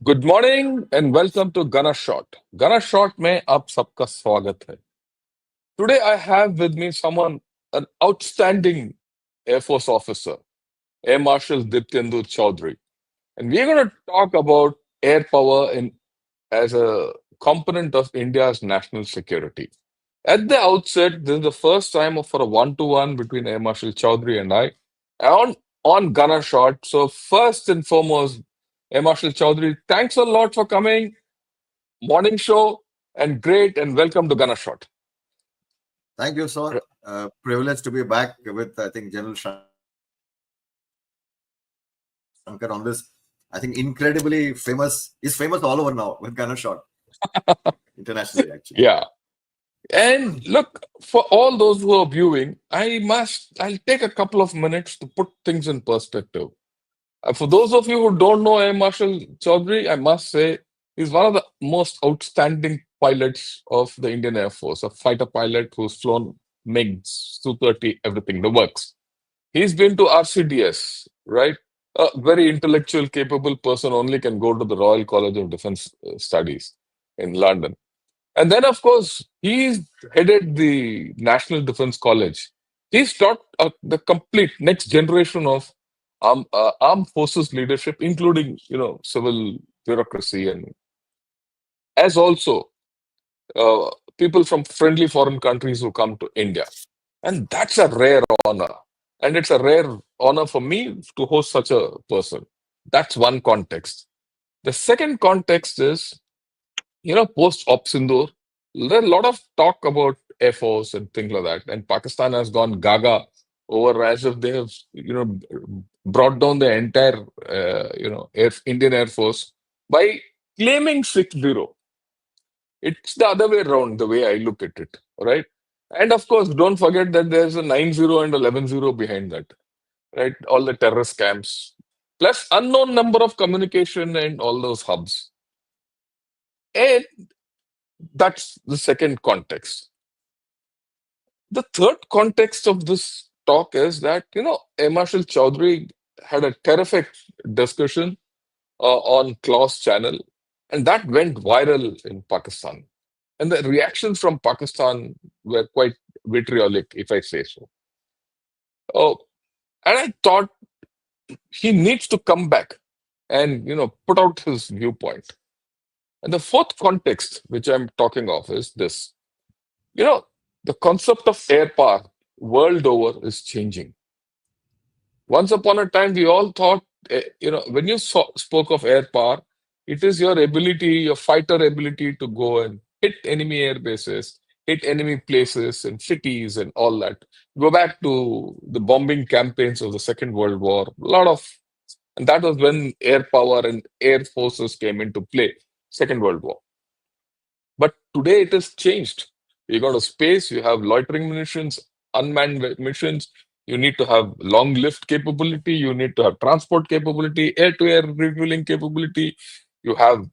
Good morning and welcome to गना शॉट। गना शॉट में आप सबका स्वागत है। Today I have with me someone an outstanding Air Force officer, Air Marshal Diptendu Choudhury. And we're going to talk about air power as a component of India's national security. At the outset, this is the first time for a one-to-one between Air Marshal Choudhury and I on Gunner Shot. So first and foremost, Air Marshal Choudhury, thanks a lot for coming. Morning show and great and welcome to Gunner Shot. Thank you, sir. Privileged to be back with, I think, General Shankar on this. I think incredibly famous. He's famous all over now with Gunner Shot internationally, actually. Yeah. And look, for all those who are viewing, I'll take a couple of minutes to put things in perspective. For those of you who don't know Air Marshal Chaudhary, I must say he's one of the most outstanding pilots of the Indian Air Force, a fighter pilot who's flown MiGs, Su-30, everything, the works. He's been to RCDS, right? A very intellectual, capable person only can go to the Royal College of Defence Studies in London. And then, of course, he's headed the National Defence College. He's taught the complete next generation of armed forces leadership, including civil bureaucracy, and as also uh, people from friendly foreign countries who come to India, and that's a rare honor, and it's a rare honor for me to host such a person. That's one context. The second context is post Op Sindoor, there's a lot of talk about Air Force and things like that, and Pakistan has gone gaga over as if they have brought down the entire Indian Air Force by claiming 6-0. It's the other way around, the way I look at it, right? And of course, don't forget that there's a 9-0 and 11-0 behind that, right? All the terrorist camps, plus unknown number of communication and all those hubs. And that's the second context. The third context of this talk is that, Air Marshal Chaudhary had a terrific discussion on Klaus channel, and that went viral in Pakistan. And the reactions from Pakistan were quite vitriolic, if I say so. Oh, and I thought he needs to come back and, put out his viewpoint. And the fourth context, which I'm talking of, is this. The concept of air power world over is changing. Once upon a time, we all thought, when you spoke of air power, it is your ability, your fighter ability to go and hit enemy air bases, hit enemy places and cities and all that. Go back to the bombing campaigns of the Second World War. And that was when air power and air forces came into play, Second World War. But today it has changed. You go to space, you have loitering munitions, unmanned missions. You need to have long lift capability. You need to have transport capability, air-to-air refueling capability. You have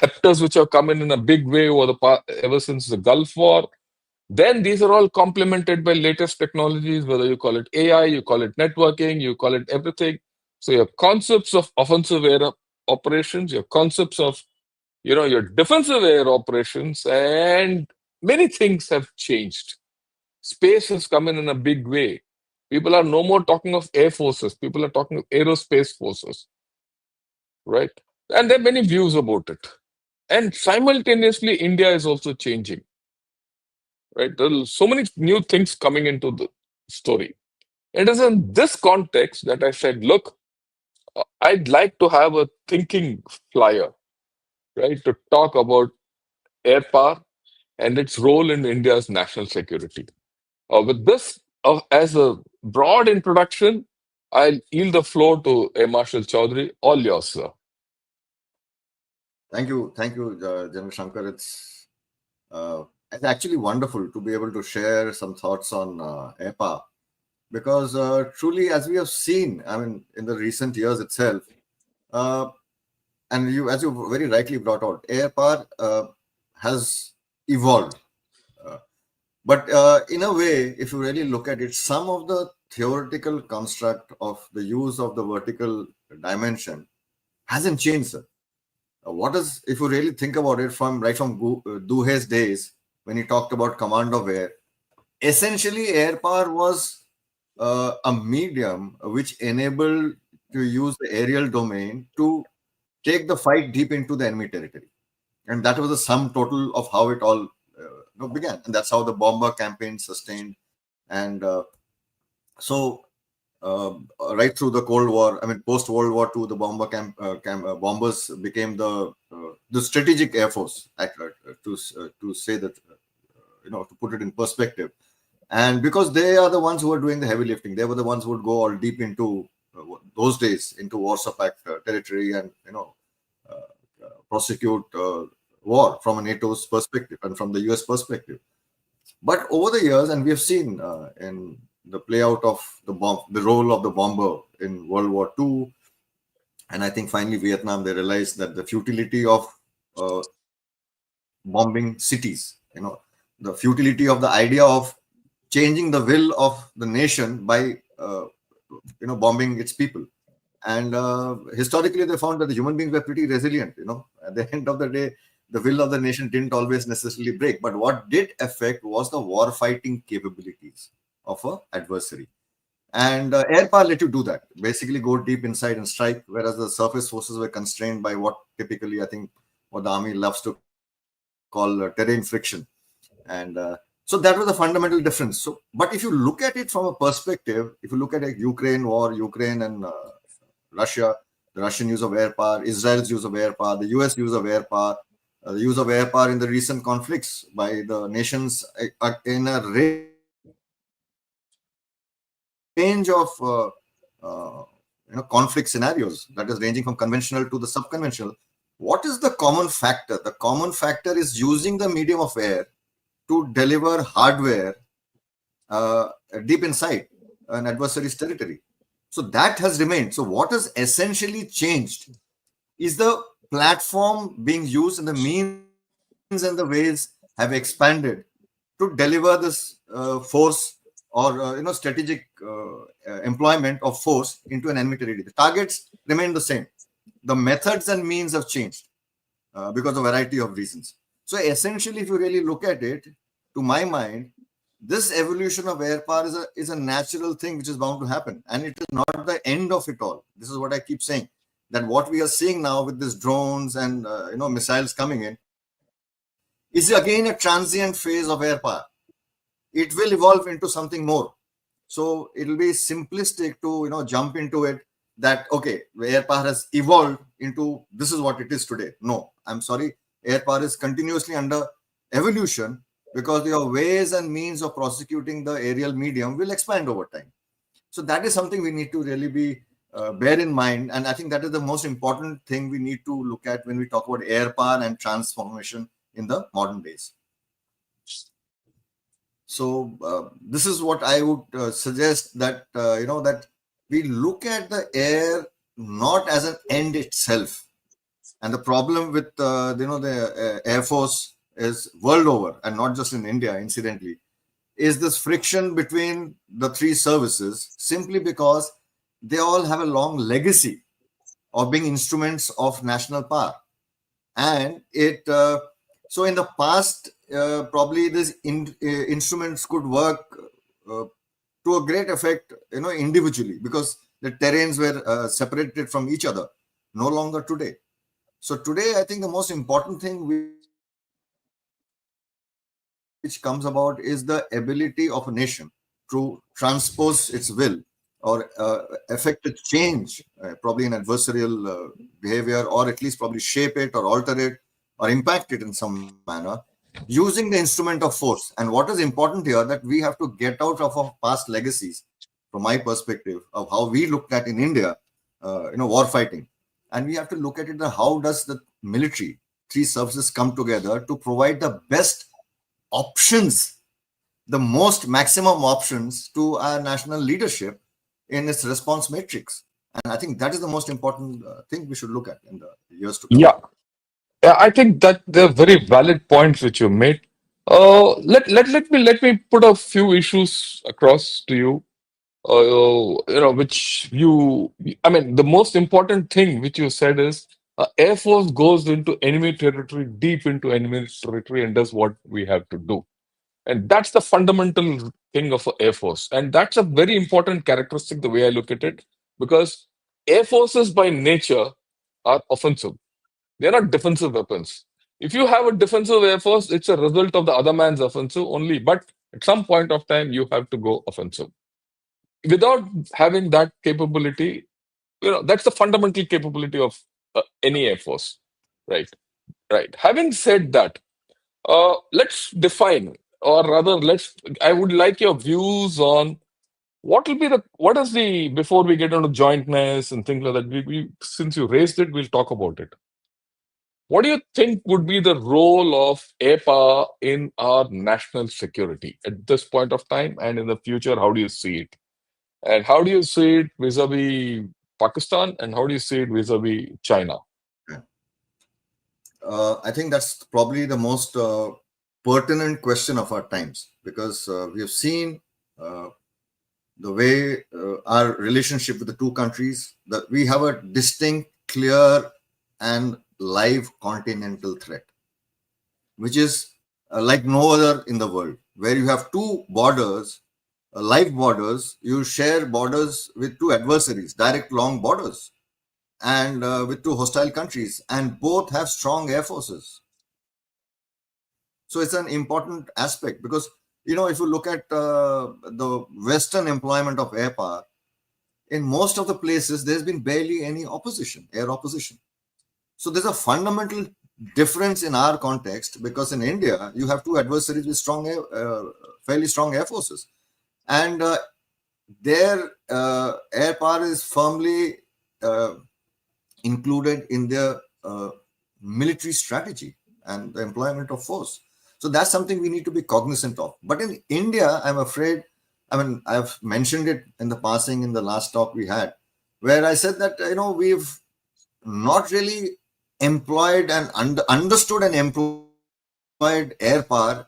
hepters which have come in a big way ever since the Gulf War. Then these are all complemented by latest technologies, whether you call it AI, you call it networking, you call it everything. So your concepts of offensive air operations, your concepts of your defensive air operations, and many things have changed. Space has come in a big way. People are no more talking of air forces. People are talking of aerospace forces, right? And there are many views about it. And simultaneously, India is also changing, right? There are so many new things coming into the story. It is in this context that I said, look, I'd like to have a thinking flyer, right, to talk about air power and its role in India's national security. With this as a broad introduction, I'll yield the floor to Air Marshal Chaudhary. All yours, sir. Thank you, General Shankar. It's actually wonderful to be able to share some thoughts on air power, because truly, as we have seen, I mean, in the recent years itself, and as you very rightly brought out, air power has evolved. But in a way, if you really look at it, some of the theoretical construct of the use of the vertical dimension hasn't changed, sir. What is, if you really think about it, from right from Duhai's days, when he talked about command of air, essentially air power was a medium which enabled to use the aerial domain to take the fight deep into the enemy territory. And that was the sum total of how it all began. And that's how the bomber campaign sustained. And so, right through the Cold War, I mean, post World War II, the bombers became the strategic air force, to say that, to put it in perspective. And because they are the ones who are doing the heavy lifting, they were the ones who would go all deep into those days into Warsaw Pact territory, and prosecute war from a NATO's perspective and from the US perspective. But over the years, and we have seen in the play out of the role of the bomber in World War II, and I think finally Vietnam, they realized that the futility of bombing cities, the futility of the idea of changing the will of the nation by bombing its people. And historically, they found that the human beings were pretty resilient. At the end of the day, the will of the nation didn't always necessarily break. But what did affect was the war fighting capabilities of an adversary. And air power let you do that. Basically, go deep inside and strike, whereas the surface forces were constrained by what typically, I think, what the army loves to call terrain friction. And so that was the fundamental difference. So, but if you look at it from a perspective, if you look at a Ukraine war, Ukraine and Russia, the Russian use of air power, Israel's use of air power, the US use of air power, the use of air power in the recent conflicts by the nations in a range of conflict scenarios, that is ranging from conventional to the subconventional. What is the common factor? The common factor is using the medium of air to deliver hardware deep inside an adversary's territory. So that has remained. So what has essentially changed is the platform being used, and the means and the ways have expanded to deliver this force or strategic employment of force into an enemy territory. The targets remain the same. The methods and means have changed because of a variety of reasons. So essentially, if you really look at it, to my mind, this evolution of air power is a natural thing which is bound to happen, and it is not the end of it all. This is what I keep saying, that what we are seeing now with these drones and missiles coming in is again a transient phase of air power. It will evolve into something more. So it'll be simplistic to jump into it that okay, air power has evolved into this is what it is today. No, I'm sorry, air power is continuously under evolution, because your ways and means of prosecuting the aerial medium will expand over time. So that is something we need to really be bear in mind, and I think that is the most important thing we need to look at when we talk about air power and transformation in the modern days. So this is what I would suggest, that that we look at the air not as an end itself. And the problem with the Air Force is world over, and not just in India, incidentally, is this friction between the three services, simply because they all have a long legacy of being instruments of national power. And it so in the past, probably these instruments could work to a great effect, individually, because the terrains were separated from each other. No longer today. So today, I think the most important thing which comes about is the ability of a nation to transpose its will, or affect a change, probably in adversarial behavior, or at least probably shape it or alter it or impact it in some manner, using the instrument of force. And what is important here, that we have to get out of our past legacies, from my perspective, of how we looked at in India, war fighting. And we have to look at it, how does the military, three services come together to provide the best options, the most maximum options to our national leadership in its response matrix. And I think that is the most important thing we should look at in the years to come. Yeah, I think that they're very valid points which you made. Let me put a few issues across to you. Which I mean, the most important thing which you said is Air Force goes into enemy territory, deep into enemy territory, and does what we have to do. And that's the fundamental thing of a Air Force. And that's a very important characteristic, the way I look at it, because Air Forces by nature are offensive. They're not defensive weapons. If you have a defensive Air Force, it's a result of the other man's offensive only. But at some point of time, you have to go offensive. Without having that capability, that's the fundamental capability of any Air Force. Right. Right. Having said that, let's define, or rather, I would like your views on what is the, before we get into jointness and things like that, since you raised it, we'll talk about it. What do you think would be the role of air power in our national security at this point of time and in the future? How do you see it? And how do you see it vis-a-vis Pakistan? And how do you see it vis-a-vis China? Yeah. I think that's probably the most pertinent question of our times, because we have seen the way our relationship with the two countries, that we have a distinct, clear, and live continental threat, which is like no other in the world, where you have two borders, live borders. You share borders with two adversaries, direct long borders, and with two hostile countries, and both have strong air forces. So it's an important aspect, because if you look at the Western employment of air power, in most of the places there's been barely any opposition, air opposition. So there's a fundamental difference in our context, because in India you have two adversaries with fairly strong air forces, and their air power is firmly included in their military strategy and the employment of force. So that's something we need to be cognizant of. But in India, I'm afraid, I've mentioned it in the passing in the last talk we had, where I said that, we've not really employed and understood and employed air power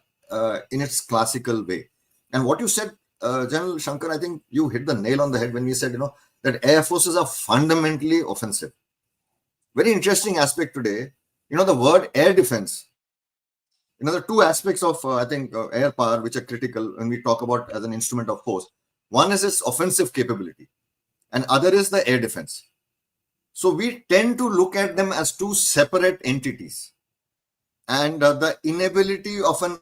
in its classical way. And what you said, General Shankar, I think you hit the nail on the head when you said, that air forces are fundamentally offensive. Very interesting aspect today. The word air defense. There are two aspects of, I think, air power which are critical when we talk about as an instrument of force. One is its offensive capability, and other is the air defense. So we tend to look at them as two separate entities, and the inability of an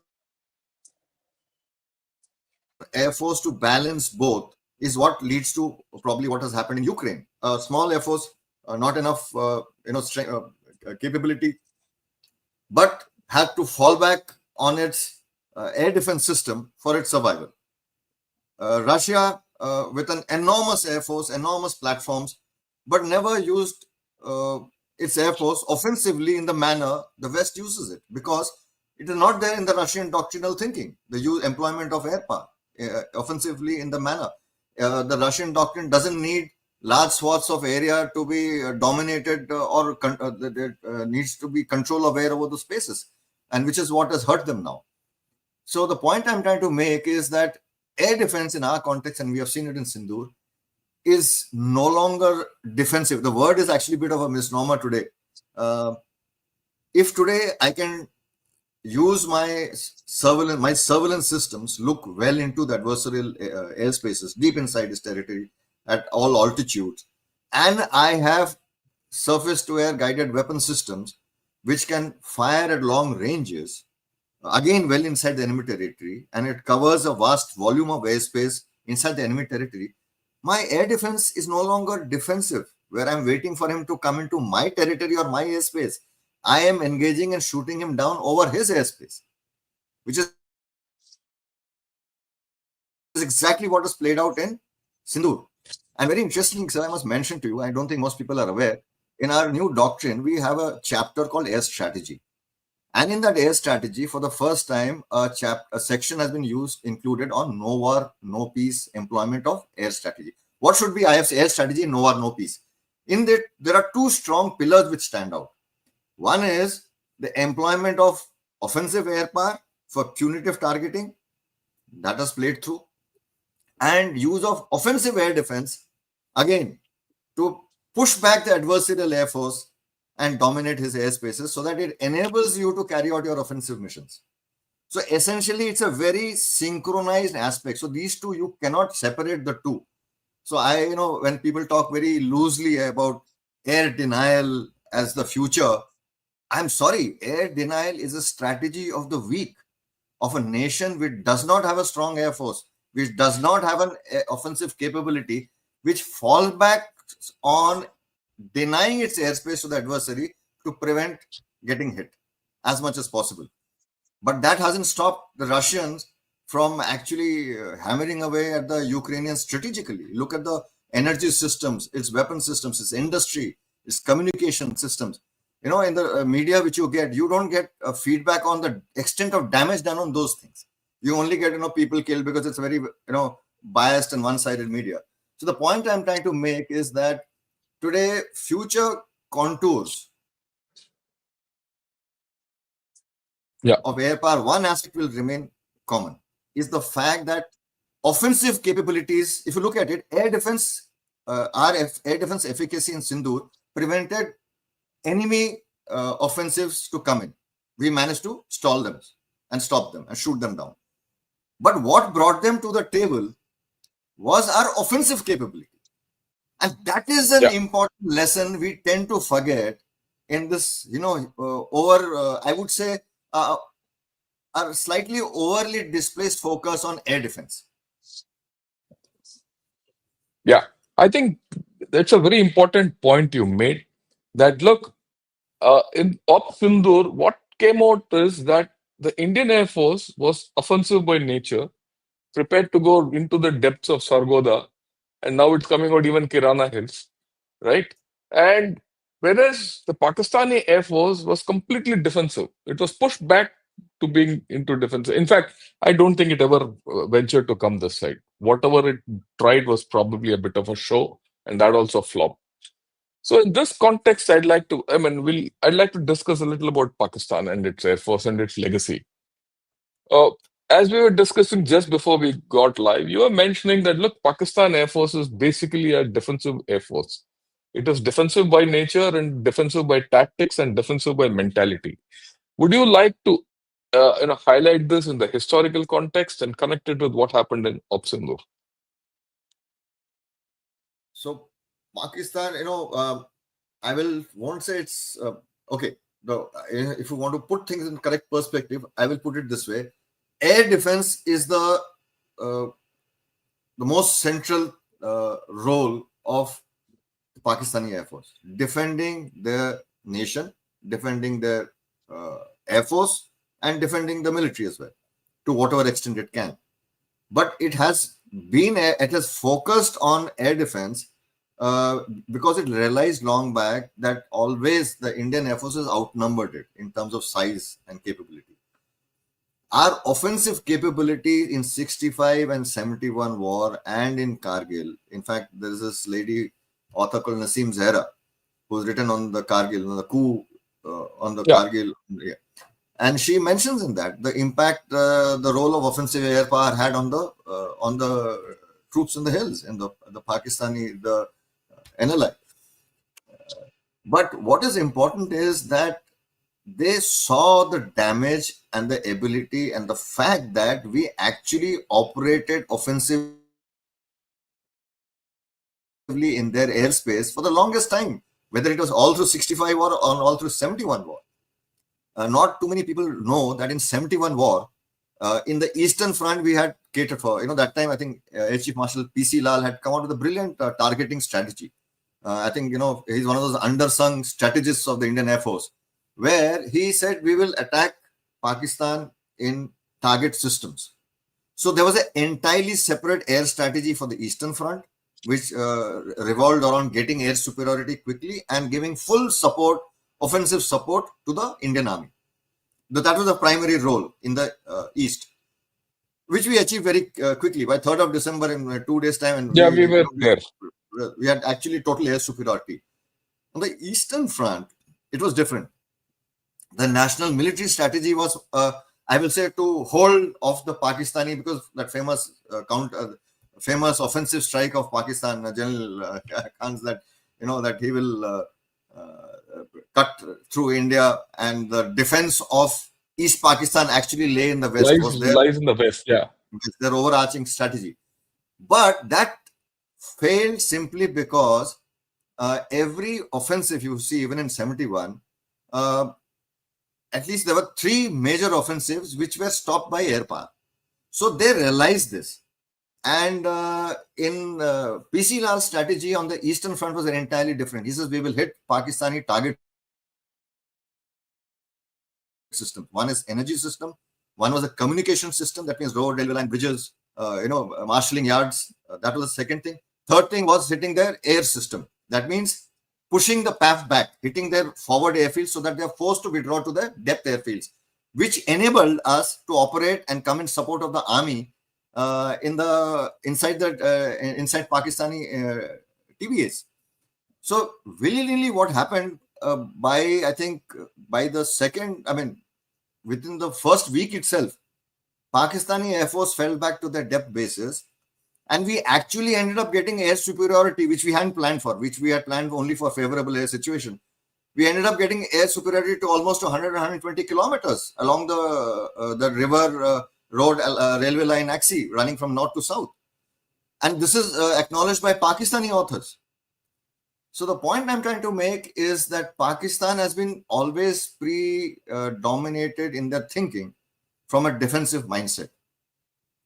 air force to balance both is what leads to probably what has happened in Ukraine. A small air force, not enough, capability, but had to fall back on its air defense system for its survival. Russia, with an enormous air force, enormous platforms, but never used its air force offensively in the manner the West uses it, because it is not there in the Russian doctrinal thinking, the employment of air power offensively in the manner. The Russian doctrine doesn't need large swaths of area to be dominated, or there needs to be control of air over the spaces, and which is what has hurt them now. So the point I'm trying to make is that air defense in our context, and we have seen it in Sindoor, is no longer defensive. The word is actually a bit of a misnomer today. If today I can use my surveillance systems, look well into the adversarial airspaces, deep inside its territory, at all altitudes, and I have surface-to-air guided weapon systems which can fire at long ranges, again well inside the enemy territory, and it covers a vast volume of airspace inside the enemy territory, my air defense is no longer defensive, where I'm waiting for him to come into my territory or my airspace. I am engaging and shooting him down over his airspace, which is exactly what was played out in Sindoor. And very interesting, sir, I must mention to you, I don't think most people are aware, in our new doctrine, we have a chapter called Air Strategy. And in that air strategy, for the first time, a section has been included on no war, no peace employment of air strategy. What should be IF's air strategy? No war, no peace. In that, there are two strong pillars which stand out. One is the employment of offensive air power for punitive targeting, that has played through, and use of offensive air defense, again, to push back the adversarial air force and dominate his airspaces so that it enables you to carry out your offensive missions. So essentially, it's a very synchronized aspect. So these two, you cannot separate the two. So when people talk very loosely about air denial as the future, I'm sorry, air denial is a strategy of the weak, of a nation which does not have a strong air force, which does not have an offensive capability, which falls back on denying its airspace to the adversary to prevent getting hit as much as possible. But that hasn't stopped the Russians from actually hammering away at the Ukrainians strategically. Look at the energy systems, its weapon systems, its industry, its communication systems. In the media which you get, you don't get feedback on the extent of damage done on those things. You only get, people killed because it's very, biased and one-sided media. So the point I'm trying to make is that today, future contours of air power, one aspect will remain common, is the fact that offensive capabilities, if you look at it, air defense efficacy in Sindoor prevented enemy offensives to come in. We managed to stall them and stop them and shoot them down. But what brought them to the table was our offensive capability. And that is an important lesson we tend to forget in this, I would say, a slightly overly displaced focus on air defense. Yeah, I think that's a very important point you made. That look, in Op Sindoor, what came out is that the Indian Air Force was offensive by nature, prepared to go into the depths of Sargodha, and now it's coming out even Kirana Hills, right? And whereas the Pakistani Air Force was completely defensive, it was pushed back to being into defense. In fact, I don't think it ever ventured to come this side. Whatever it tried was probably a bit of a show, and that also flopped. So in this context, I'd like to discuss a little about Pakistan and its Air Force and its legacy. Uh, as we were discussing just before we got live, you were mentioning that look, Pakistan Air Force is basically a defensive Air Force. It is defensive by nature and defensive by tactics and defensive by mentality. Would you like to highlight this in the historical context and connect it with what happened in Op Sindoor? So Pakistan, I won't say it's okay. If you want to put things in correct perspective, I will put it this way: air defense is the most central role of the Pakistani Air Force, defending their nation, defending their Air Force, and defending the military as well, to whatever extent it can. But it has focused on air defense because it realized long back that always the Indian Air Force has outnumbered it in terms of size and capability. Our offensive capability in 65 and 71 war and in Kargil, in fact, there is this lady, author called Naseem Zahra, who's written on the Kargil, on the coup on the Kargil. Yeah. And she mentions in that the impact the role of offensive air power had on the troops in the hills, in the Pakistani, the NLI. But what is important is that they saw the damage and the ability and the fact that we actually operated offensively in their airspace for the longest time, whether it was all through 65 war or all through 71 war. Not too many people know that in 71 war, in the Eastern Front, we had catered for, that time, I think Air Chief Marshal P.C. Lal had come out with a brilliant targeting strategy. I think, he's one of those undersung strategists of the Indian Air Force, where he said, we will attack Pakistan in target systems. So there was an entirely separate air strategy for the Eastern Front, which revolved around getting air superiority quickly and giving full support, offensive support to the Indian Army. That was the primary role in the East, which we achieved very quickly by 3rd of December in 2 days' time. And we were there. We had actually total air superiority. On the Eastern Front, it was different. The national military strategy was, I will say, to hold off the Pakistani, because that famous offensive strike of Pakistan, General Khan's, that that he will cut through India, and the defense of East Pakistan actually lay in the west. Lies in the west. Yeah. Their overarching strategy. But that failed simply because every offensive you see, even in 71, at least there were 3 major offensives which were stopped by air power. So they realized this. And in PC Lal's strategy on the Eastern Front was entirely different. He says, we will hit Pakistani target system. One is energy system. One was a communication system. That means road, railway line, bridges, marshalling yards. That was the second thing. Third thing was hitting their air system. That means pushing the PAF back, hitting their forward airfields so that they are forced to withdraw to the depth airfields, which enabled us to operate and come in support of the army inside Pakistani TBAs. So willy-nilly, what happened within the first week itself, Pakistani Air Force fell back to their depth bases, and we actually ended up getting air superiority, which we hadn't planned for, which we had planned only for favorable air situation. We ended up getting air superiority to almost 100-120 kilometers along the river road railway line axis running from north to south. And this is acknowledged by Pakistani authors. So the point I'm trying to make is that Pakistan has been always predominated in their thinking from a defensive mindset.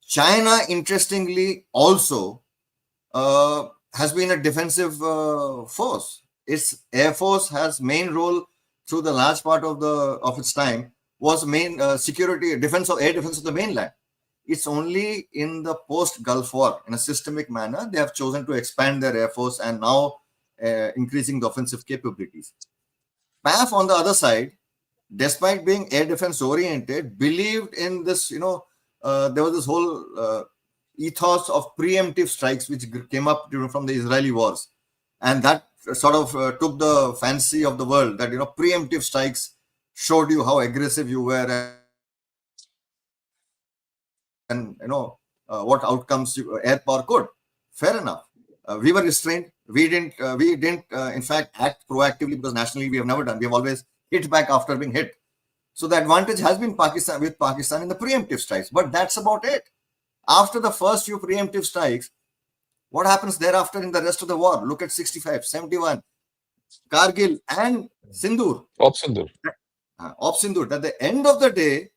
China, interestingly, also has been a defensive force. Its air force has main role through the large part of its time was main air defense of the mainland. It's only in the post-Gulf War, in a systemic manner, they have chosen to expand their air force and now increasing the offensive capabilities. PAF, on the other side, despite being air defense oriented, believed in this, there was this whole ethos of preemptive strikes which came up from the Israeli wars. And that sort of took the fancy of the world that, preemptive strikes showed you how aggressive you were and, what outcomes air power could. Fair enough. We were restrained. We didn't in fact, act proactively because nationally we have never done. We have always hit back after being hit. So the advantage has been Pakistan in the preemptive strikes, but that's about it. After the first few preemptive strikes, what happens thereafter in the rest of the war? Look at 65, 71, Kargil and Sindoor. Op Sindoor. At the end of the day,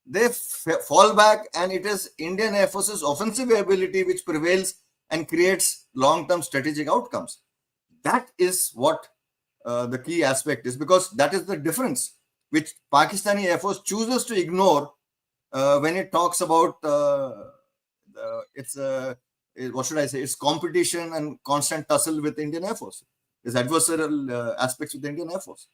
they fall back, and it is Indian Air Force's offensive ability which prevails and creates long-term strategic outcomes. That is what the key aspect is, because that is the difference which Pakistani Air Force chooses to ignore when it talks about its competition and constant tussle with Indian Air Force, its adversarial aspects with the Indian Air Force.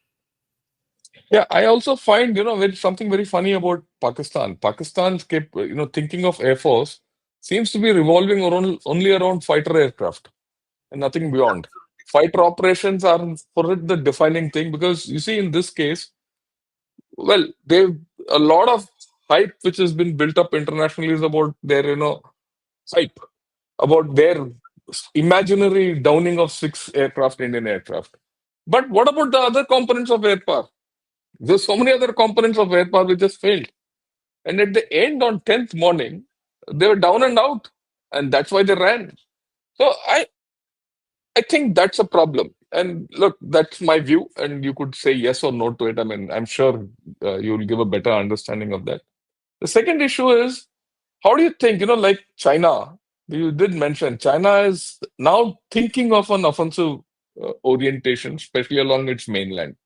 Yeah, I also find, something very funny about Pakistan. Pakistan's thinking of Air Force seems to be revolving only around fighter aircraft and nothing beyond. Fighter operations are for it the defining thing, because you see in this case, well, a lot of hype which has been built up internationally is about their, hype, about their imaginary downing of 6 Indian aircraft. But what about the other components of air power? There's so many other components of air power which just failed. And at the end, on 10th morning, they were down and out. And that's why they ran. So I think that's a problem. And look, that's my view. And you could say yes or no to it. I mean, I'm sure you'll give a better understanding of that. The second issue is, how do you think, like China, you did mention, China is now thinking of an offensive orientation, especially along its mainland.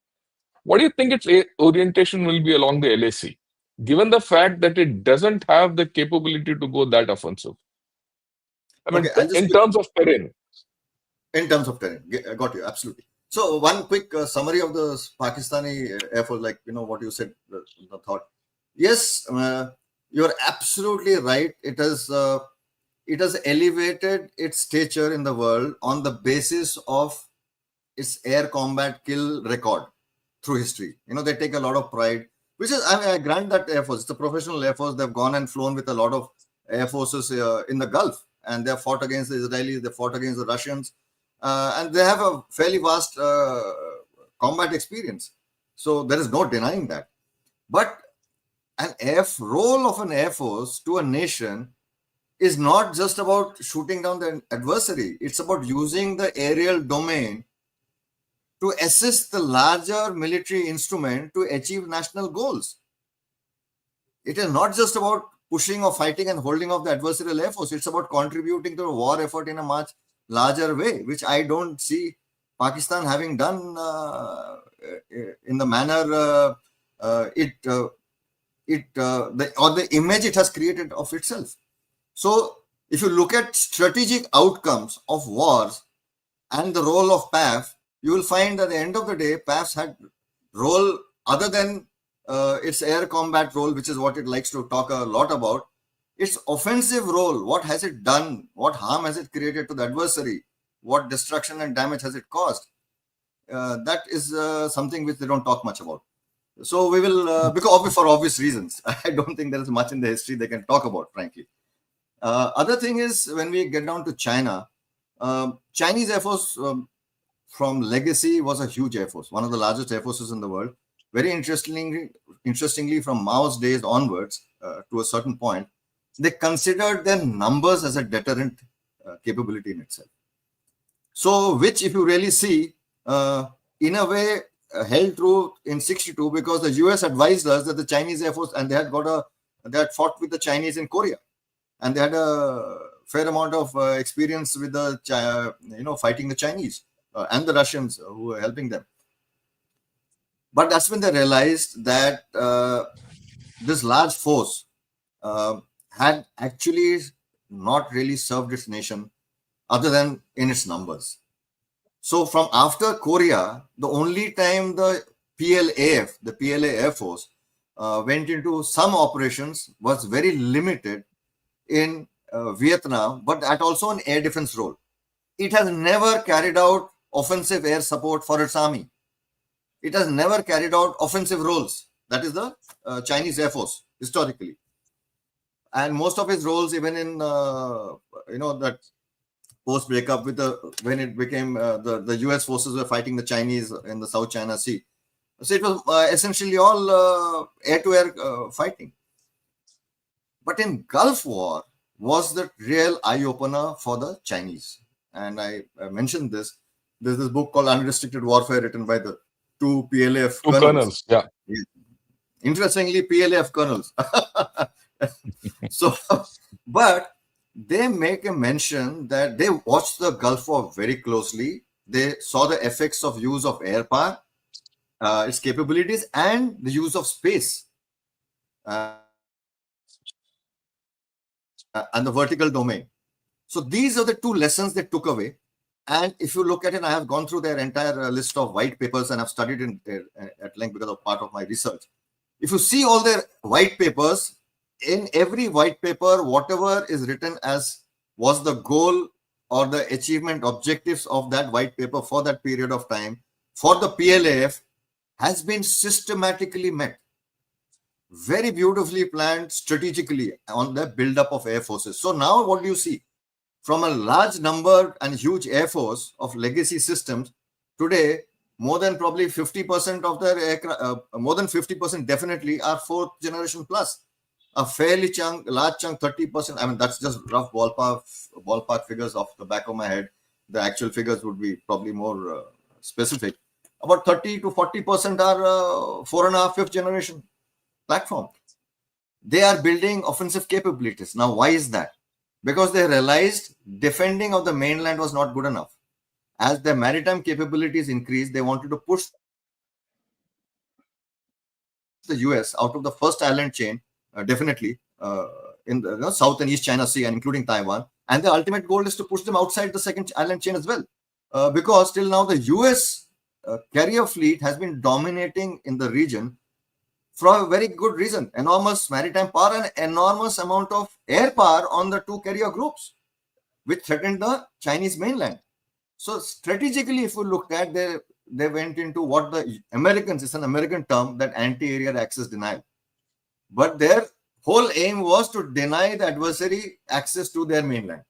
What do you think its orientation will be along the LAC, given the fact that it doesn't have the capability to go that offensive? I mean, in terms of terrain. In terms of terrain, got you, absolutely. So one quick summary of the Pakistani Air Force, like, what you said, the thought. Yes, you're absolutely right. It has elevated its stature in the world on the basis of its air combat kill record through history. They take a lot of pride, which is, I grant that Air Force, it's a professional Air Force. They've gone and flown with a lot of air forces in the Gulf, and they've fought against the Israelis, they fought against the Russians, and they have a fairly vast combat experience. So there is no denying that. But role of an air force to a nation is not just about shooting down the adversary. It's about using the aerial domain to assist the larger military instrument to achieve national goals. It is not just about pushing or fighting and holding off the adversarial air force. It's about contributing to the war effort in a much larger way, which I don't see Pakistan having done in the manner the image it has created of itself. So if you look at strategic outcomes of wars and the role of PAF, you will find at the end of the day, PAF's had role other than its air combat role, which is what it likes to talk a lot about. Its offensive role, what has it done? What harm has it created to the adversary? What destruction and damage has it caused? That is something which they don't talk much about. So we will, because for obvious reasons, I don't think there is much in the history they can talk about, frankly. Other thing is, when we get down to China, Chinese Air Force from legacy was a huge Air Force, one of the largest Air Forces in the world. Very interestingly, from Mao's days onwards, to a certain point, they considered their numbers as a deterrent capability in itself. So, which if you really see, in a way, held true in 62, because the US advised us that the Chinese Air Force, and they had fought with the Chinese in Korea, and they had a fair amount of experience with the fighting the Chinese and the Russians who were helping them. But that's when they realized that this large force had actually not really served its nation other than in its numbers. So from after Korea, the only time the PLAF, the PLA Air Force, went into some operations was very limited in Vietnam, but that also an air defense role. It has never carried out offensive air support for its army. It has never carried out offensive roles. That is the Chinese Air Force historically. And most of its roles, even in that post breakup with when it became the US forces were fighting the Chinese in the South China Sea. So it was essentially all air-to-air fighting. But in Gulf War was the real eye-opener for the Chinese. And I mentioned this. There's this book called Unrestricted Warfare written by the two PLAF colonels. Yeah. Interestingly, PLAF colonels. So, but they make a mention that they watched the Gulf War very closely. They saw the effects of use of air power, its capabilities, and the use of space and the vertical domain. So these are the two lessons they took away. And if you look at it, I have gone through their entire list of white papers and I've studied it at length because of part of my research. If you see all their white papers, in every white paper, whatever is written as was the goal or the achievement objectives of that white paper for that period of time for the PLAF has been systematically met. Very beautifully planned strategically on the build-up of air forces. So now what do you see? From a large number and huge air force of legacy systems, today, more than probably 50% of their aircraft, more than 50% definitely are fourth generation plus. A fairly large chunk, 30%. I mean, that's just rough ballpark figures off the back of my head. The actual figures would be probably more specific. About 30 to 40% are 4.5, 5th generation platform. They are building offensive capabilities. Now, why is that? Because they realized defending of the mainland was not good enough. As their maritime capabilities increased, they wanted to push the US out of the first island chain, definitely in the South and East China Sea and including Taiwan. And the ultimate goal is to push them outside the second island chain as well. Because till now the US carrier fleet has been dominating in the region for a very good reason. Enormous maritime power and enormous amount of air power on the two carrier groups, which threatened the Chinese mainland. So strategically, if you look at, they went into what the Americans, it's an American term, that anti-area access denial. But their whole aim was to deny the adversary access to their mainland.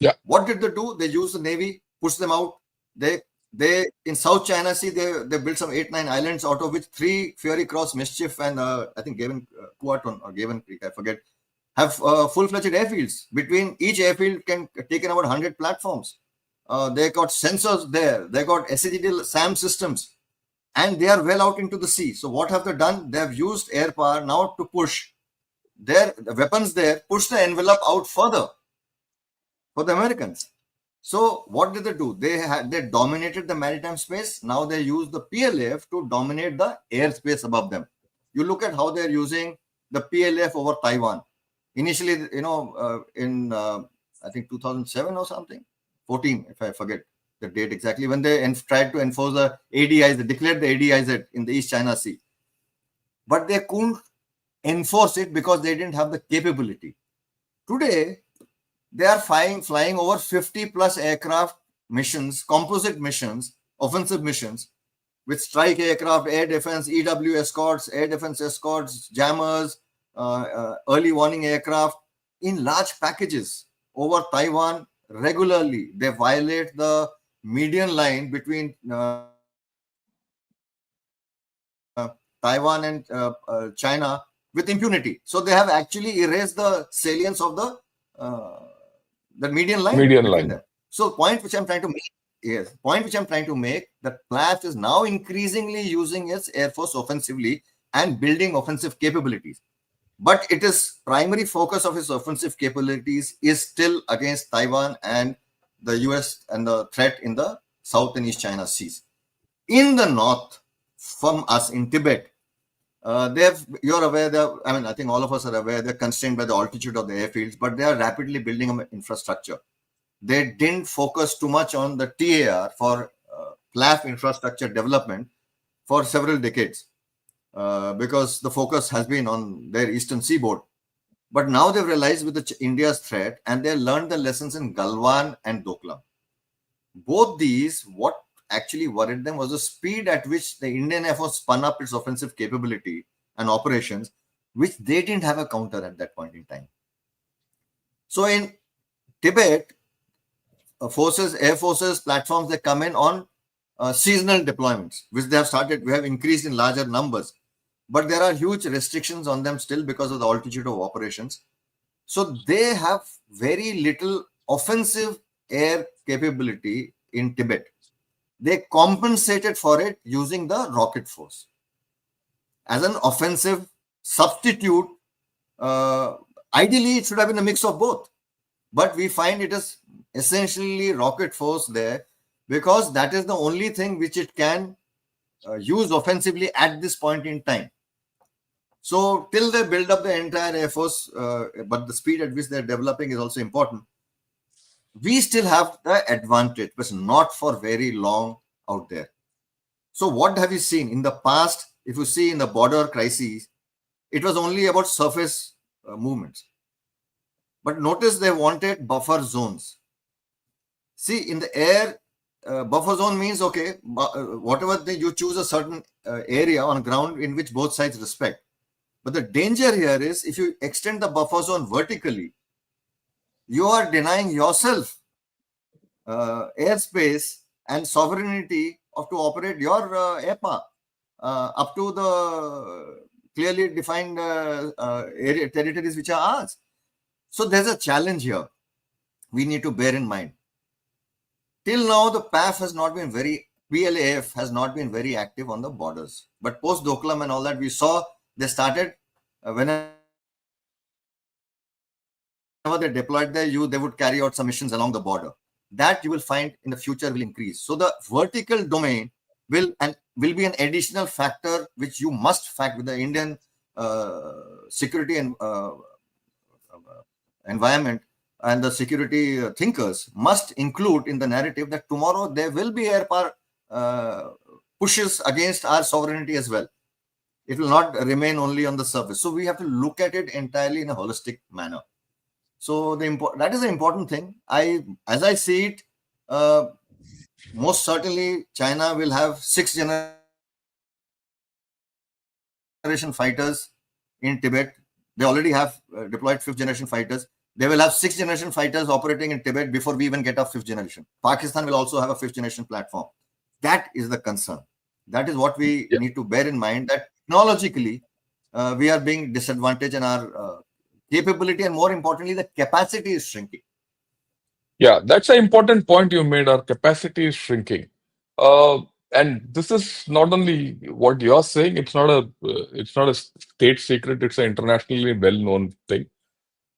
Yeah. What did they do? They used the Navy, pushed them out. They in South China Sea, they built some 8-9 islands, out of which 3, Fury Cross, Mischief, and I think Gavin Kuaton or Gavin Creek, I forget, have full-fledged airfields. Between each airfield can take in about 100 platforms. They got sensors there. They got SAGD SAM systems, and they are well out into the sea. So what have they done? They have used air power now to push their weapons there, push the envelope out further for the Americans. So what did they do? They dominated the maritime space. Now they use the PLF to dominate the airspace above them. You look at how they're using the PLF over Taiwan. Initially, in I think 2007 or something, 14, if I forget the date exactly, when they tried to enforce the ADIs, they declared the ADIs in the East China Sea. But they couldn't enforce it because they didn't have the capability. Today, they are flying over 50 plus aircraft missions, composite missions, offensive missions, with strike aircraft, air defense, EW escorts, air defense escorts, jammers, early warning aircraft in large packages over Taiwan regularly. They violate the median line between Taiwan and China with impunity. So they have actually erased the salience of the median line Median between line. them. So point which I'm trying to make, that PLAF is now increasingly using its air force offensively and building offensive capabilities. But its primary focus of its offensive capabilities is still against Taiwan and the US and the threat in the South and East China Seas. In the north, from us in Tibet, you're aware, I think all of us are aware, they're constrained by the altitude of the airfields, but they are rapidly building an infrastructure. They didn't focus too much on the TAR for PLAF infrastructure development for several decades because the focus has been on their eastern seaboard. But now they've realized with India's threat, and they learned the lessons in Galwan and Doklam. Both these, what actually worried them was the speed at which the Indian Air Force spun up its offensive capability and operations, which they didn't have a counter at that point in time. So in Tibet, air forces, platforms, they come in on seasonal deployments, which they have started. We have increased in larger numbers, but there are huge restrictions on them still because of the altitude of operations. So they have very little offensive air capability in Tibet. They compensated for it using the rocket force as an offensive substitute. Ideally, it should have been a mix of both, but we find it is essentially rocket force there because that is the only thing which it can use offensively at this point in time. So till they build up the entire air force, but the speed at which they're developing is also important. We still have the advantage, but not for very long out there. So what have you seen in the past? If you see in the border crises, it was only about surface movements. But notice they wanted buffer zones. See, in the air, buffer zone means, okay, whatever you choose a certain area on ground in which both sides respect. But the danger here is if you extend the buffer zone vertically, you are denying yourself airspace and sovereignty to operate your APA up to the clearly defined area territories which are ours. So there's a challenge here we need to bear in mind. Till now, the PAF has not been PLAF has not been very active on the borders. But post Doklam and all that, we saw they started whenever they deployed there, they would carry out some missions along the border. That you will find in the future will increase. So the vertical domain will be an additional factor which you must factor with the Indian security and environment, and the security thinkers must include in the narrative that tomorrow there will be air power pushes against our sovereignty as well. It will not remain only on the surface. So we have to look at it entirely in a holistic manner. So that is the important thing. As I see it, most certainly China will have 6th generation fighters in Tibet. They already have deployed 5th generation fighters. They will have 6th generation fighters operating in Tibet before we even get our 5th generation. Pakistan will also have a 5th generation platform. That is the concern. That is what we need to bear in mind, that technologically we are being disadvantaged and our capability and more importantly, the capacity is shrinking. Yeah, that's an important point you made. Our capacity is shrinking. And this is not only what you're saying, it's not a state secret, it's an internationally well-known thing.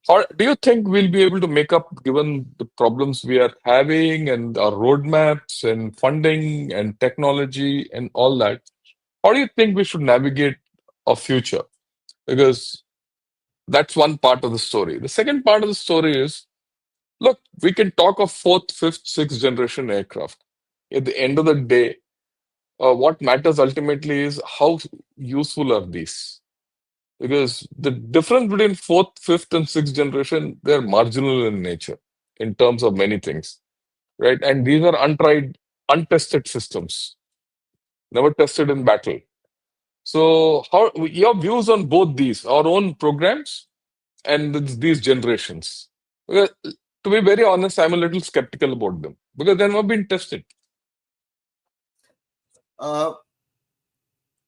Or do you think we'll be able to make up given the problems we are having and our roadmaps and funding and technology and all that? How do you think we should navigate our future? Because that's one part of the story. The second part of the story is, look, we can talk of fourth, fifth, sixth generation aircraft. At the end of the day, what matters ultimately is how useful are these? Because the difference between fourth, fifth, and sixth generation, they're marginal in nature in terms of many things, right? And these are untried, untested systems, never tested in battle. So, how your views on both these, our own programs and these generations? Because, to be very honest, I'm a little skeptical about them because they've not been tested.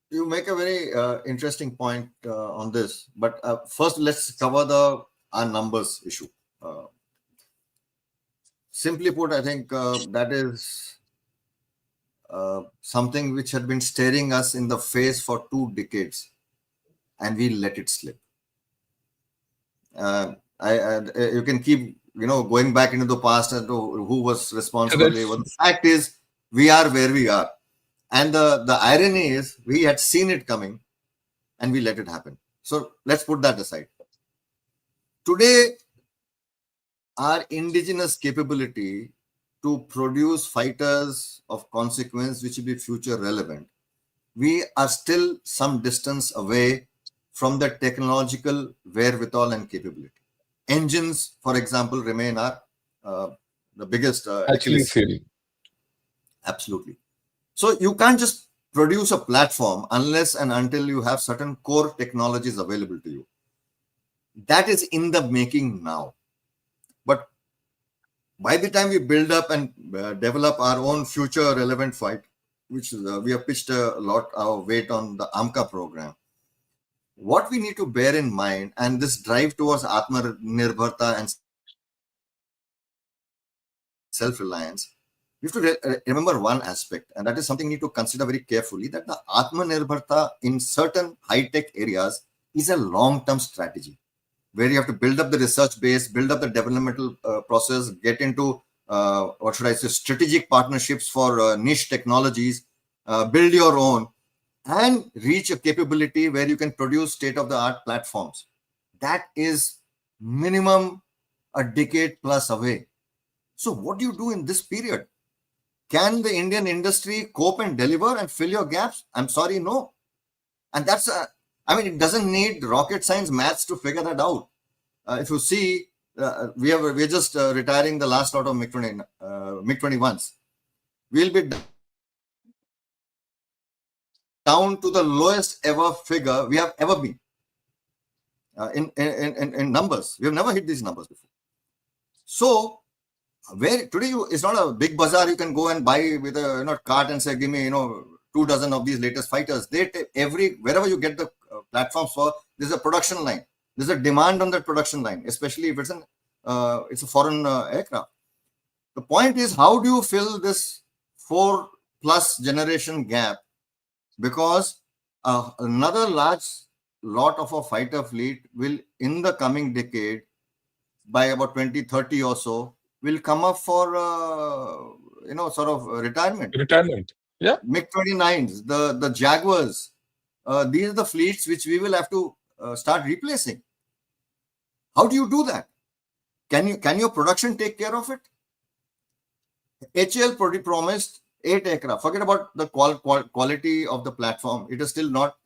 You make a very interesting point on this, but first let's cover our numbers issue. Simply put, I think that is something which had been staring us in the face for 2 decades, and we let it slip. You can keep going back into the past and to who was responsible. But the fact is, we are where we are, and the irony is, we had seen it coming, and we let it happen. So let's put that aside. Today, our indigenous capability to produce fighters of consequence which will be future relevant, we are still some distance away from the technological wherewithal and capability. Engines, for example, remain our the biggest Achilles heel. Absolutely. So you can't just produce a platform unless and until you have certain core technologies available to you. That is in the making now. But by the time we build up and develop our own future relevant fight, which we have pitched a lot our weight on the AMCA program, what we need to bear in mind, and this drive towards Atmanirbharta and self-reliance, you have to remember one aspect, and that is something you need to consider very carefully, that the Atmanirbharta in certain high-tech areas is a long-term strategy, where you have to build up the research base, build up the developmental process, get into, strategic partnerships for niche technologies, build your own, and reach a capability where you can produce state-of-the-art platforms. That is minimum a decade plus away. So what do you do in this period? Can the Indian industry cope and deliver and fill your gaps? I'm sorry, no. And that's, it doesn't need rocket science maths to figure that out. If you see, we're just retiring the last lot of MiG-21s. We'll be down to the lowest ever figure we have ever been in numbers. We have never hit these numbers before. So, where today it's not a big bazaar you can go and buy with a cart and say, give me 2 dozen of these latest fighters. They wherever you get the platforms for, there's a production line. There's a demand on that production line, especially if it's a foreign aircraft. The point is, how do you fill this 4+ generation gap? Because another large lot of a fighter fleet will, in the coming decade, by about 2030 or so, will come up for retirement. Yeah. MiG-29s, the Jaguars, these are the fleets which we will have to start replacing. How do you do that? Can your production take care of it? HAL promised 8 aircraft. Forget about the quality of the platform. It is still not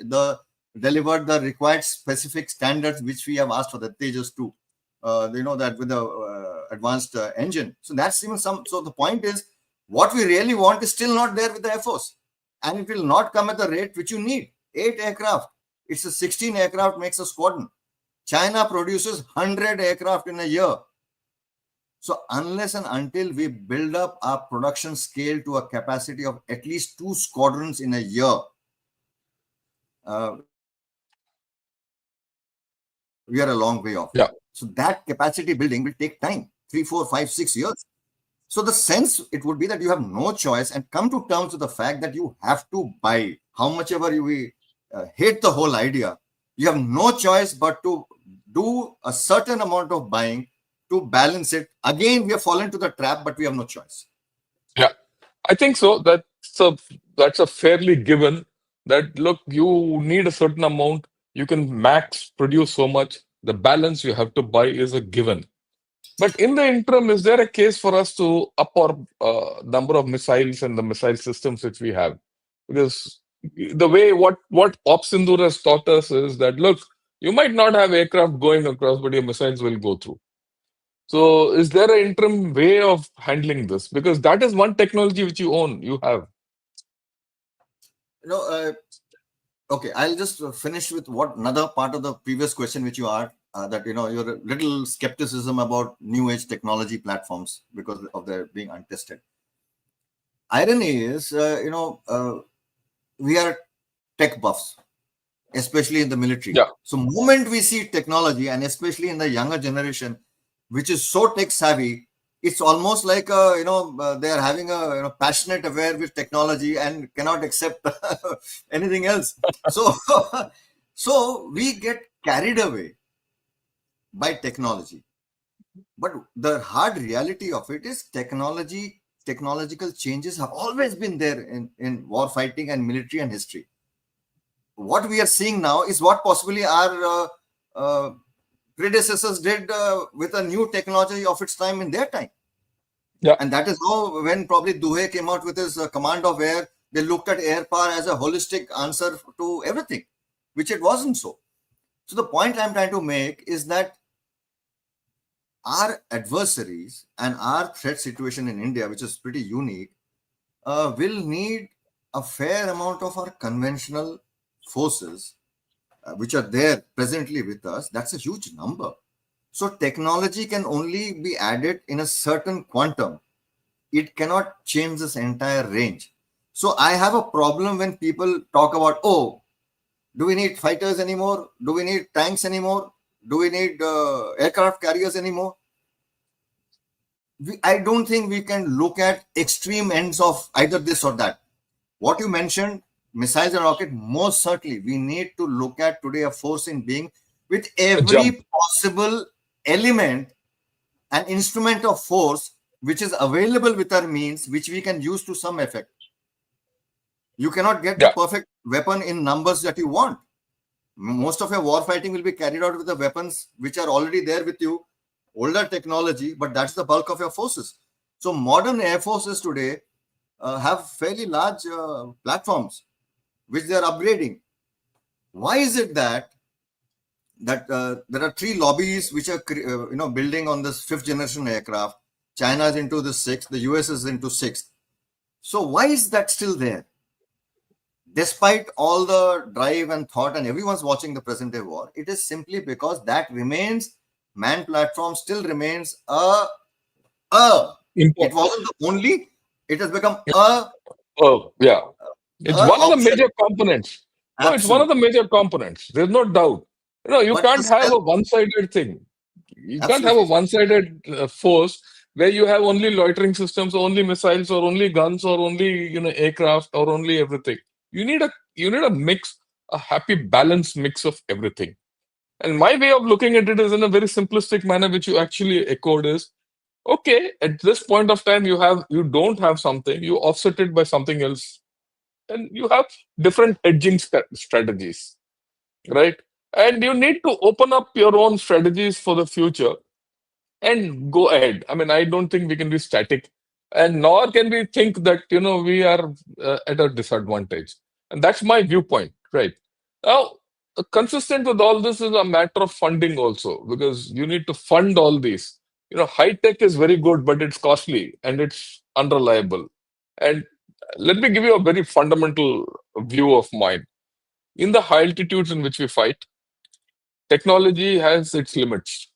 delivered the required specific standards which we have asked for the Tejas 2. That with the advanced engine. So that's even some. So the point is, what we really want is still not there with the Air Force, and it will not come at the rate which you need. 8 aircraft. It's a 16 aircraft makes a squadron. China produces 100 aircraft in a year. So unless and until we build up our production scale to a capacity of at least 2 squadrons in a year, we are a long way off. So that capacity building will take time, Yeah. 3, 4, 5, 6 years. So the sense it would be that you have no choice and come to terms with the fact that you have to buy. How much ever we hate the whole idea, you have no choice but to do a certain amount of buying to balance it. Again, we have fallen to the trap, but we have no choice. Yeah. I think so. That's a fairly given that look, you need a certain amount, you can max produce so much. The balance you have to buy is a given. But in the interim, is there a case for us to up our number of missiles and the missile systems which we have? Because the way what Op Sindur has taught us is that look, you might not have aircraft going across, but your missiles will go through. So, is there an interim way of handling this? Because that is one technology which you own, you have. You know, okay, I'll just finish with what another part of the previous question which you asked, that your little skepticism about new age technology platforms because of their being untested. Irony is, we are tech buffs, especially in the military. Yeah, So, moment we see technology, and especially in the younger generation, which is so tech savvy, it's almost like they are having a passionate affair with technology and cannot accept anything else. So, so we get carried away by technology. But the hard reality of it is technological changes have always been there in war fighting and military and history. What we are seeing now is what possibly our uh, predecessors did with a new technology of its time in their time. yeah, And that is how, when probably Duhe came out with his command of air, they looked at air power as a holistic answer to everything, which it wasn't so. So the point I'm trying to make is that our adversaries and our threat situation in India, which is pretty unique, will need a fair amount of our conventional forces, which are there presently with us. That's a huge number. So technology can only be added in a certain quantum. It cannot change this entire range. So I have a problem when people talk about, oh, do we need fighters anymore? Do we need tanks anymore? Do we need aircraft carriers anymore? I don't think we can look at extreme ends of either this or that. What you mentioned, missiles and rocket, most certainly we need to look at today a force in being with a jump. every possible element and instrument of force which is available with our means, which we can use to some effect. You cannot get the Yeah, perfect weapon in numbers that you want. Most of your war fighting will be carried out with the weapons which are already there with you, older technology, but that's the bulk of your forces. So modern air forces today have fairly large platforms which they are upgrading. Why is it that there are three lobbies which are building on this fifth generation aircraft? China is into the sixth, the US is into sixth. So why is that still there? Despite all the drive and thought, and everyone's watching the present day war, it is simply because that remains, man platform still remains it import. wasn't the only, it has become Oh, yeah. It's one of the option. major components. No, it's one of the Absolutely. major components. There's no doubt. You But the can't have stealth, a one-sided thing. You can't have a absolutely. one-sided force where you have only loitering systems, only missiles, or only guns, or only aircraft, or only everything. You need a mix, a happy balanced mix of everything. And my way of looking at it is in a very simplistic manner, which you actually echoed is okay. At this point of time, you don't have something, you offset it by something else, and you have different hedging strategies, right? And you need to open up your own strategies for the future and go ahead. I mean, I don't think we can be static, and nor can we think that we are at a disadvantage. And that's my viewpoint, right? Now, consistent with all this is a matter of funding also, because you need to fund all these. High tech is very good, but it's costly and it's unreliable. And let me give you a very fundamental view of mine. In the high altitudes in which we fight, technology has its limits.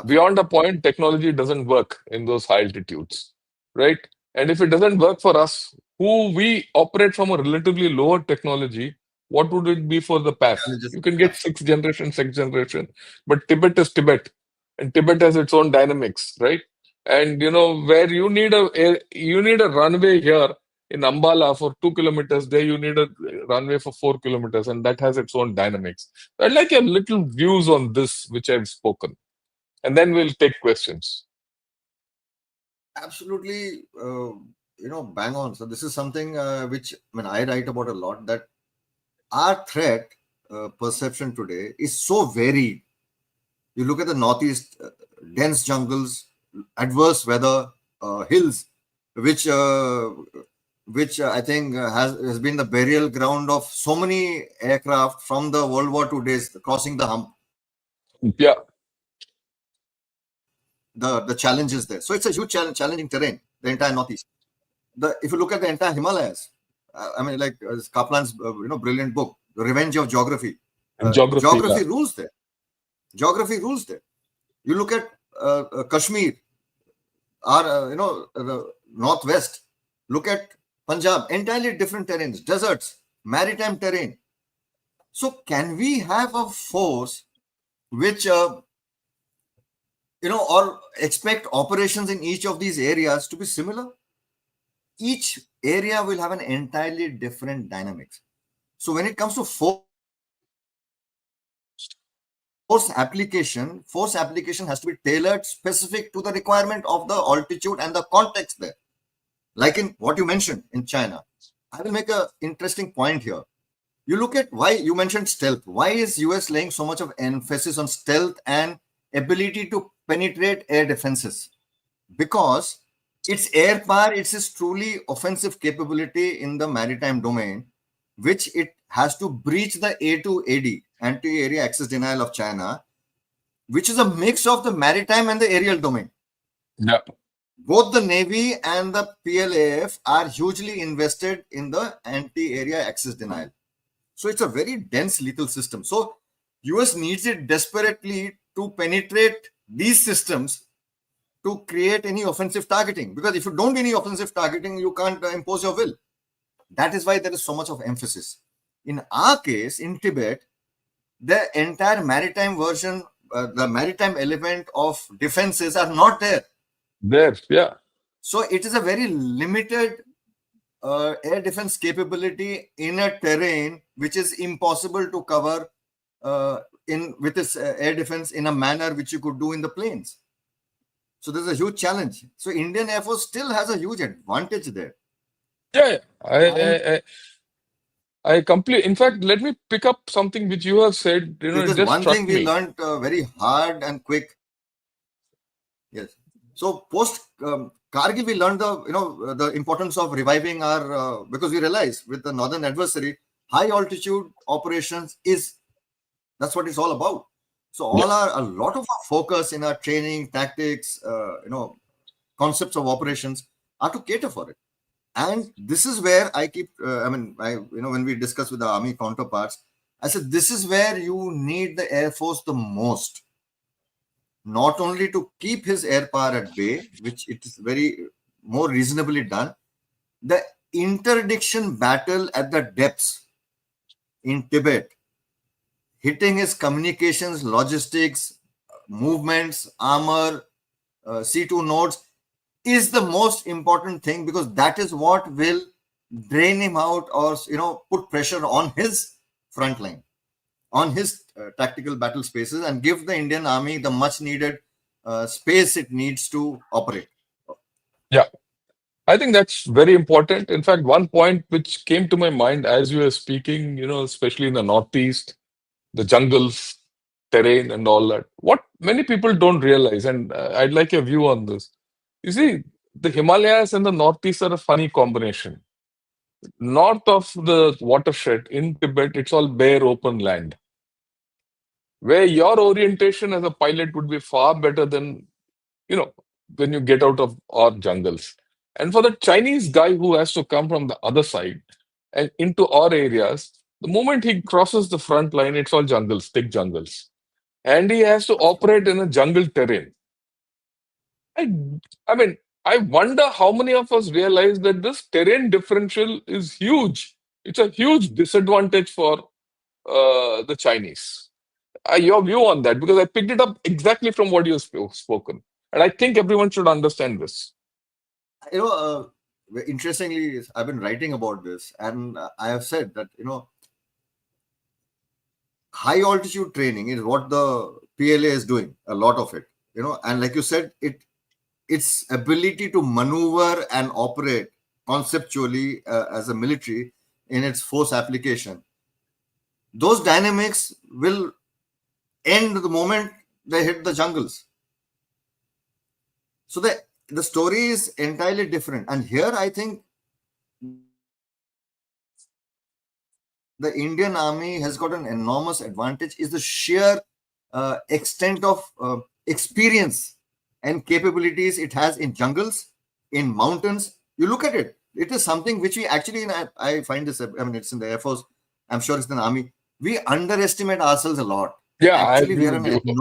Beyond Absolutely. a point, technology doesn't work in those high altitudes, right? And if it doesn't work for us, who we operate from a relatively lower technology, what would it be for the PAF? Challenges. You can get sixth generation, but Tibet is Tibet, and Tibet has its own dynamics, right? And where you need a runway here in Ambala for 2 kilometers, there you need a runway for 4 kilometers, and that has its own dynamics. I'd like your little views on this, which I've spoken, and then we'll take questions. Absolutely, bang on. So this is something which I write about a lot. That our threat perception today is so varied. You look at the northeast, dense jungles, adverse weather, hills, which I think has been the burial ground of so many aircraft from the World War II days, crossing the hump. Yeah, The challenges there. So it's a huge challenging terrain. The entire northeast. If you look at the entire Himalayas, like Kaplan's brilliant book, The Revenge of Geography. and geography. Yeah, Geography rules there. Geography rules there. You look at Kashmir, or the northwest. Look at Punjab, entirely different terrains, deserts, maritime terrain. So can we have a force which or expect operations in each of these areas to be similar? Each area will have an entirely different dynamics. So when it comes to force application has to be tailored specific to the requirement of the altitude and the context there. Like in what you mentioned in China. I will make an interesting point here. You look at why you mentioned stealth. Why is US laying so much of emphasis on stealth and ability to penetrate air defenses? Because its air power, it's its truly offensive capability in the maritime domain, which it has to breach the A2AD, anti-area access denial of China, which is a mix of the maritime and the aerial domain. yeah, Both the Navy and the PLAF are hugely invested in the anti-area access denial. So it's a very dense lethal system. So US needs it desperately to penetrate these systems to create any offensive targeting. Because if you don't do any offensive targeting, you can't impose your will. That is why there is so much of emphasis. In our case, in Tibet, the entire maritime version, the maritime element of defenses are not there. there. Yeah, So it is a very limited air defense capability in a terrain which is impossible to cover with this air defense in a manner which you could do in the plains. So there's a huge challenge. So Indian Air Force still has a huge advantage there. yeah. And I complete. In fact, let me pick up something which you have said. if It there's just one struck thing we me. learned very hard and quick, yes. So post Kargil, we learned the importance of reviving our because we realized with the northern adversary, high altitude operations that's what it's all about. So Yeah, a lot of our focus in our training, tactics, concepts of operations are to cater for it. And this is where I keep, when we discuss with the army counterparts, I said, this is where you need the Air Force the most. Not only to keep his air power at bay, which it is very more reasonably done, the interdiction battle at the depths in Tibet, hitting his communications, logistics, movements, armor, C2 nodes is the most important thing, because that is what will drain him out or put pressure on his front line, on his tactical battle spaces, and give the Indian Army the much needed space it needs to operate. yeah. I think that's very important. In fact, one point which came to my mind as you were speaking, especially in the Northeast, the jungles, terrain, and all that. What many people don't realize, and I'd like your view on this. You see, the Himalayas and the Northeast are a funny combination. North of the watershed in Tibet, it's all bare open land, where your orientation as a pilot would be far better than, you know, when you get out of our jungles. And for the Chinese guy who has to come from the other side and into our areas, The moment he crosses the front line, it's all jungles, thick jungles. And he has to operate in a jungle terrain. I, I mean, I wonder how many of us realize that this terrain differential is huge. It's a huge disadvantage for the Chinese. Your view on that, because I picked it up exactly from what you've spoken. And I think everyone should understand this. You know, interestingly, I've been writing about this, and I have said that, high altitude training is what the PLA is doing, a lot of it, and like you said, its ability to maneuver and operate conceptually as a military in its force application. Those dynamics will end the moment they hit the jungles. So the story is entirely different. And here I think the Indian Army has got an enormous advantage is the sheer extent of experience and capabilities it has in jungles, in mountains. You look at it, it is something which we actually, I find this, it's in the Air Force, I'm sure it's in the Army, we underestimate ourselves a lot. Yeah, I Actually, we agree are with an you.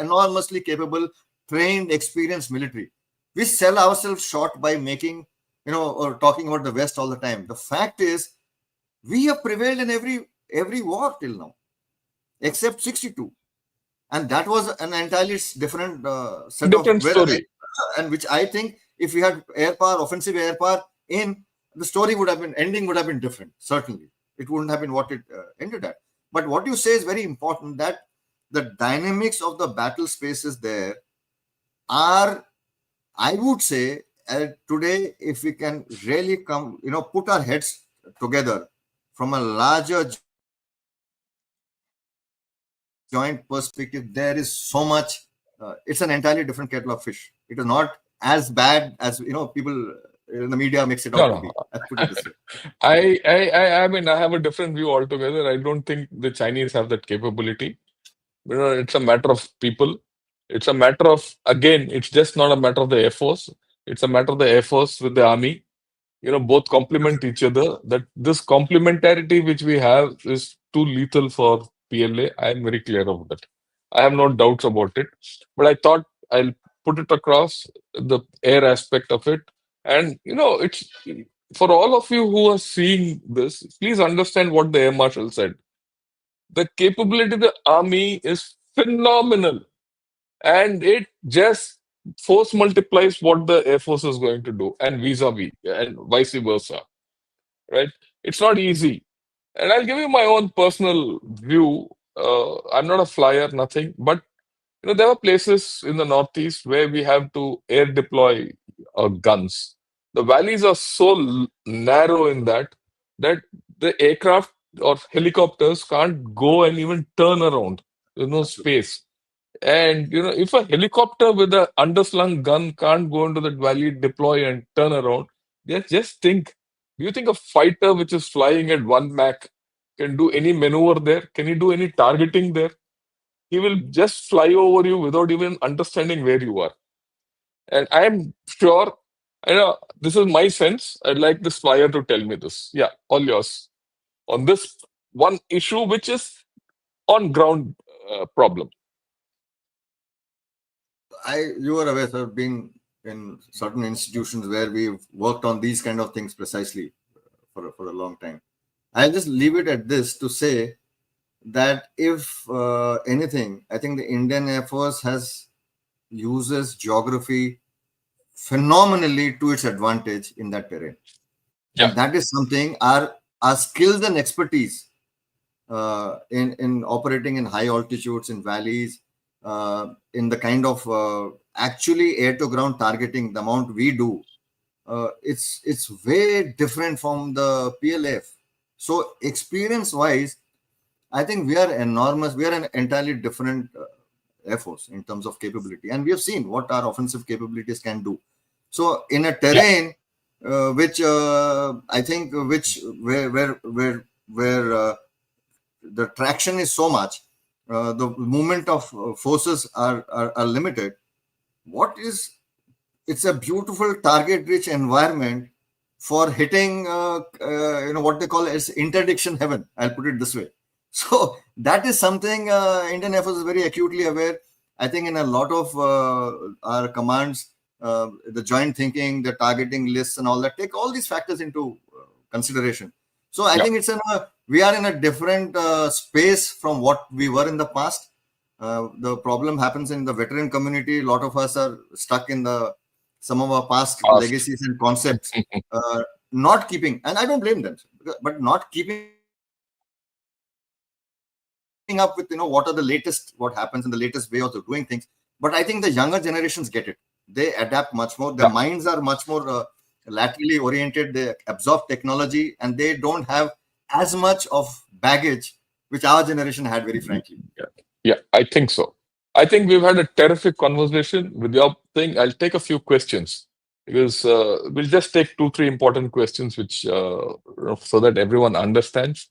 enormously capable, trained, experienced military. We sell ourselves short by making, or talking about the West all the time. The fact is, we have prevailed in every war till now, except 62. And that was an entirely different set of, Different story. and which I think if we had air power, offensive air power in, the story ending would have been different. Certainly. It wouldn't have been what it ended at. But what you say is very important, that the dynamics of the battle spaces there are, I would say, today, if we can really put our heads together from a larger joint perspective, there is so much. It's an entirely different kettle of fish. It is not as bad as people in the media makes it out to No, be. no. Let's put it this way. I mean, I have a different view altogether. I don't think the Chinese have that capability. It's a matter of people. It's a matter of, again, it's just not a matter of the Air Force. It's a matter of the Air Force with the Army. Both complement each other. That this complementarity which we have is too lethal for PLA. I am very clear of that. I have no doubts about it. But I thought I'll put it across the air aspect of it. And it's for all of you who are seeing this, please understand what the Air Marshal said. The capability of the army is phenomenal, and it just force multiplies what the Air Force is going to do, and vis-a-vis, and vice versa, right? It's not easy. And I'll give you my own personal view. I'm not a flyer, nothing, but there are places in the Northeast where we have to air deploy guns. The valleys are so narrow in that the aircraft or helicopters can't go and even turn around. There's no space. And if a helicopter with an underslung gun can't go into that valley, deploy and turn around, just think. Do you think a fighter which is flying at 1 Mach can do any maneuver there? Can he do any targeting there? He will just fly over you without even understanding where you are. And I am sure, this is my sense. I'd like this flyer to tell me this. Yeah, all yours. On this one issue, which is on ground problem. You are aware, sir, being in certain institutions where we've worked on these kind of things precisely for a long time. I'll just leave it at this to say that if anything, I think the Indian Air Force uses geography phenomenally to its advantage in that terrain. Yeah. And that is something, our skills and expertise in operating in high altitudes, in valleys, in the kind of actually air to ground targeting, the amount we do, it's way different from the PLF. So experience wise, I think we are enormous. We are an entirely different Air Force in terms of capability, and we have seen what our offensive capabilities can do. So in a terrain which I think where the traction is so much, the movement of forces are limited. It's a beautiful target rich environment for hitting, what they call as interdiction heaven. I'll put it this way. So that is something Indian Air Force is very acutely aware. I think in a lot of our commands, the joint thinking, the targeting lists, and all that take all these factors into consideration. So I Yeah. think we are in a different space from what we were in the past. The problem happens in the veteran community. A lot of us are stuck in some of our past Past. legacies and concepts, not keeping, and I don't blame them, but not keeping up with what are the latest, what happens in the latest way of doing things. But I think the younger generations get it. They adapt much more. Their Yeah. minds are much more laterally oriented. They absorb technology, and they don't have as much of baggage which our generation had, very frankly. Yeah. Yeah, I think so. I think we've had a terrific conversation with your thing. I'll take a few questions because we'll just take two, three important questions, which so that everyone understands.